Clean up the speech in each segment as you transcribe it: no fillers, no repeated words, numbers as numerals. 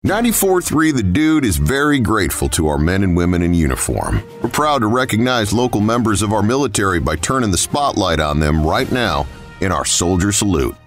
94.3 The Dude is very grateful to our men and women in uniform. We're proud to recognize local members of our military by turning the spotlight on them right now in our Soldier Salute.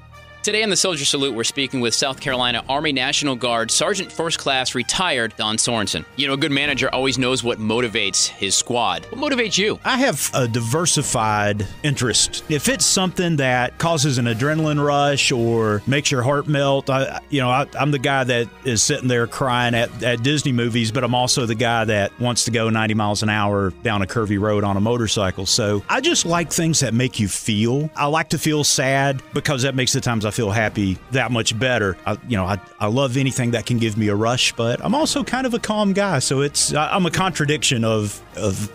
Today on the Soldier Salute, we're speaking with South Carolina Army National Guard Sergeant First Class retired Don Sornson. You know, a good manager always knows what motivates his squad. What motivates you? I have a diversified interest. If it's something that causes an adrenaline rush or makes your heart melt, I'm the guy that is sitting there crying at Disney movies, but I'm also the guy that wants to go 90 miles an hour down a curvy road on a motorcycle. So I just like things that make you feel. I like to feel sad because that makes the times I feel happy that much better. I love anything that can give me a rush, but I'm also kind of a calm guy, so I'm a contradiction of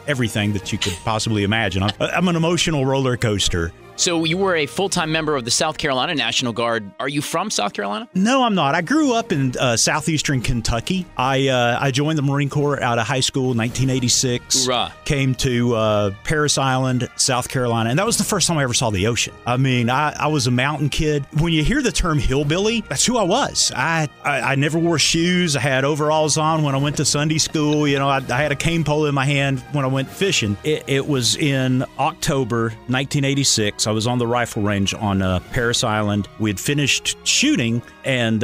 everything that you could possibly imagine. I'm an emotional roller coaster. So you were a full-time member of the South Carolina National Guard. Are you from South Carolina? No, I'm not. I grew up in southeastern Kentucky. I joined the Marine Corps out of high school in 1986. Hoorah. Came to Paris Island, South Carolina, and that was the first time I ever saw the ocean. I mean, I was a mountain kid. When you hear the term hillbilly, that's who I was. I never wore shoes. I had overalls on when I went to Sunday school. You know, I had a cane pole in my hand when I went fishing. It was in October 1986. I was on the rifle range on Paris Island. We had finished shooting and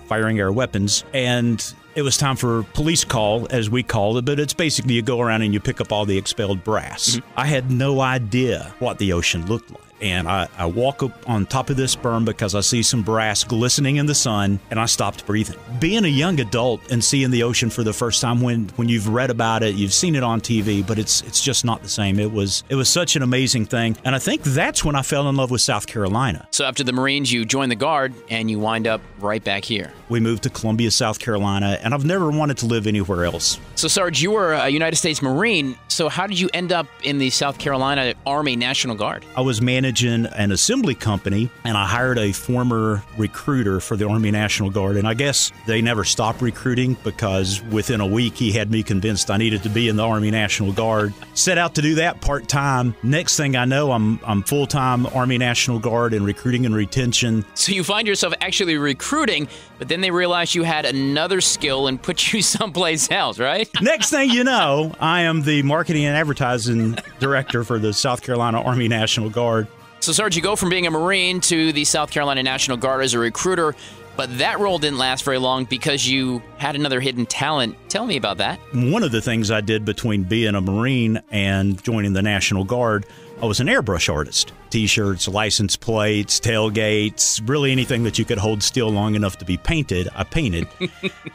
firing our weapons, and it was time for police call, as we called it, but it's basically you go around and you pick up all the expelled brass. Mm-hmm. I had no idea what the ocean looked like. And I walk up on top of this berm because I see some brass glistening in the sun, and I stopped breathing. Being a young adult and seeing the ocean for the first time, when you've read about it, you've seen it on TV, but it's just not the same. It was such an amazing thing, and I think that's when I fell in love with South Carolina. So after the Marines, you joined the Guard, and you wind up right back here. We moved to Columbia, South Carolina, and I've never wanted to live anywhere else. So, Sarge, you were a United States Marine, so how did you end up in the South Carolina Army National Guard? I was managing an assembly company, and I hired a former recruiter for the Army National Guard, and I guess they never stopped recruiting because within a week he had me convinced I needed to be in the Army National Guard. Set out to do that part-time. Next thing I know, I'm full-time Army National Guard in recruiting and retention. So you find yourself actually recruiting, but then they realized you had another skill and put you someplace else, right? Next thing you know, I am the marketing and advertising director for the South Carolina Army National Guard. So, Sarge, you go from being a Marine to the South Carolina National Guard as a recruiter, but that role didn't last very long because you had another hidden talent. Tell me about that. One of the things I did between being a Marine and joining the National Guard, I was an airbrush artist. T-shirts, license plates, tailgates, really anything that you could hold still long enough to be painted, I painted.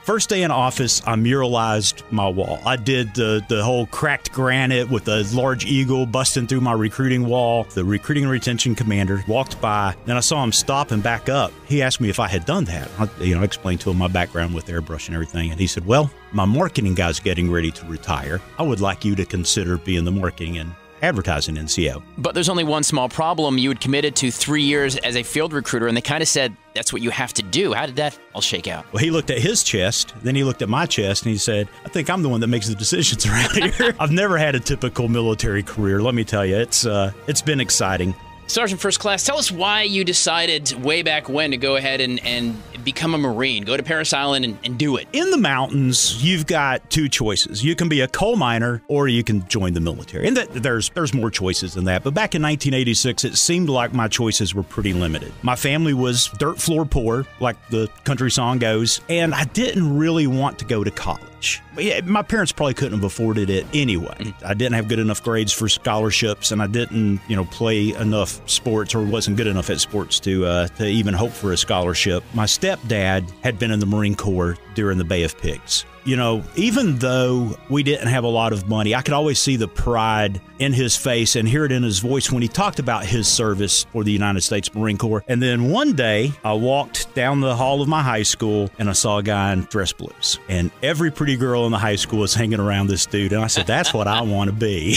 First day in office, I muralized my wall. I did the whole cracked granite with a large eagle busting through my recruiting wall. The recruiting and retention commander walked by, then I saw him stop and back up. He asked me if I had done that. I explained to him my background with airbrush and everything, and he said, well, my marketing guy's getting ready to retire. I would like you to consider being the marketing and advertising NCO. But there's only one small problem. You had committed to 3 years as a field recruiter, and they kind of said that's what you have to do. How did that all shake out? Well, he looked at his chest, then he looked at my chest, and he said, I think I'm the one that makes the decisions around here. I've never had a typical military career. Let me tell you, it's been exciting. Sergeant First Class, tell us why you decided way back when to go ahead and become a Marine, go to Paris Island and do it. In the mountains, you've got two choices. You can be a coal miner or you can join the military. And there's more choices than that. But back in 1986, it seemed like my choices were pretty limited. My family was dirt floor poor, like the country song goes, and I didn't really want to go to college. Yeah, my parents probably couldn't have afforded it anyway. I didn't have good enough grades for scholarships, and I didn't, play enough sports or wasn't good enough at sports to even hope for a scholarship. My stepdad had been in the Marine Corps during the Bay of Pigs. Even though we didn't have a lot of money, I could always see the pride in his face and hear it in his voice when he talked about his service for the United States Marine Corps. And then one day, I walked down the hall of my high school and I saw a guy in dress blues. And every pretty girl in the high school was hanging around this dude. And I said, that's what I want to be.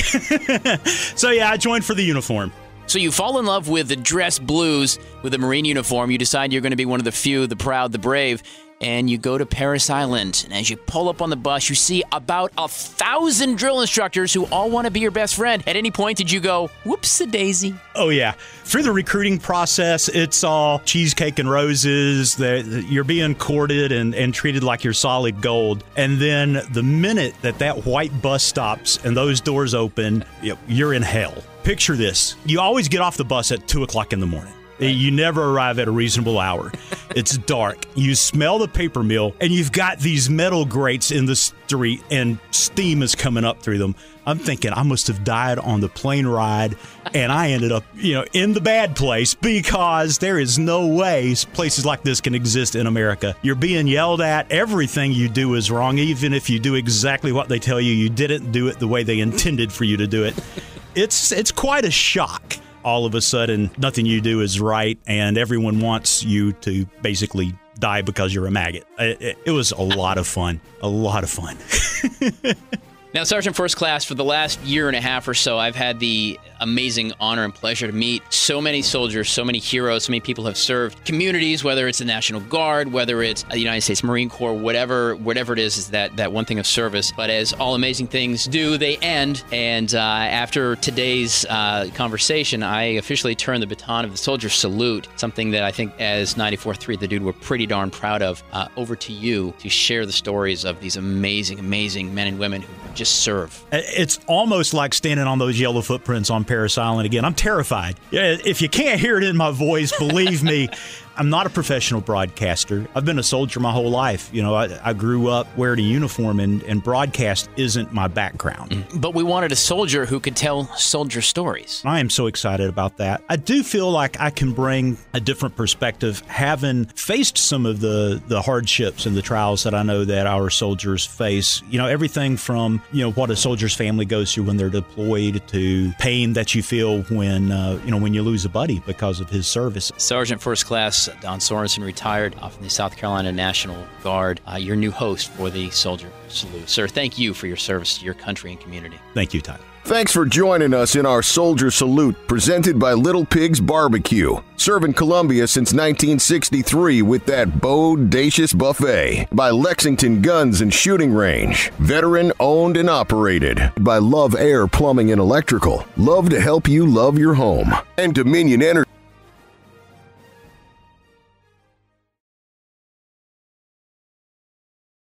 So yeah, I joined for the uniform. So you fall in love with the dress blues, with the Marine uniform. You decide you're going to be one of the few, the proud, the brave. and you go to Parris Island. And as you pull up on the bus, you see about 1,000 drill instructors who all want to be your best friend. At any point, did you go, whoops-a-daisy? Oh, yeah. Through the recruiting process, it's all cheesecake and roses. You're being courted and treated like you're solid gold. And then the minute that white bus stops and those doors open, you're in hell. Picture this. You always get off the bus at 2 o'clock in the morning. You never arrive at a reasonable hour. It's dark. You smell the paper mill, and you've got these metal grates in the street, and steam is coming up through them. I'm thinking I must have died on the plane ride, and I ended up, in the bad place, because there is no way places like this can exist in America. You're being yelled at. Everything you do is wrong, even if you do exactly what they tell you. You didn't do it the way they intended for you to do it. It's quite a shock. All of a sudden, nothing you do is right, and everyone wants you to basically die because you're a maggot. It was a lot of fun. A lot of fun. Now, Sergeant First Class, for the last year and a half or so, I've had the amazing honor and pleasure to meet so many soldiers, so many heroes, so many people have served communities, whether it's the National Guard, whether it's the United States Marine Corps, whatever it is that one thing of service. But as all amazing things do, they end. And after today's conversation, I officially turn the baton of the Soldier Salute, something that I think as 94.3 The Dude we're pretty darn proud of, over to you to share the stories of these amazing, amazing men and women who just serve. It's almost like standing on those yellow footprints on Parris Island again. I'm terrified. If you can't hear it in my voice, believe me, I'm not a professional broadcaster. I've been a soldier my whole life. I grew up wearing a uniform, and broadcast isn't my background. But we wanted a soldier who could tell soldier stories. I am so excited about that. I do feel like I can bring a different perspective, having faced some of the hardships and the trials that I know that our soldiers face. Everything from, what a soldier's family goes through when they're deployed to pain that you feel when you lose a buddy because of his service. Sergeant First Class Don Sornson, retired from the South Carolina National Guard, your new host for the Soldier Salute. Sir, thank you for your service to your country and community. Thank you, Todd. Thanks for joining us in our Soldier Salute, presented by Little Pig's Barbecue. Serving Columbia since 1963 with that bodacious buffet. By Lexington Guns and Shooting Range. Veteran owned and operated. By Love Air Plumbing and Electrical. Love to help you love your home. And Dominion Energy.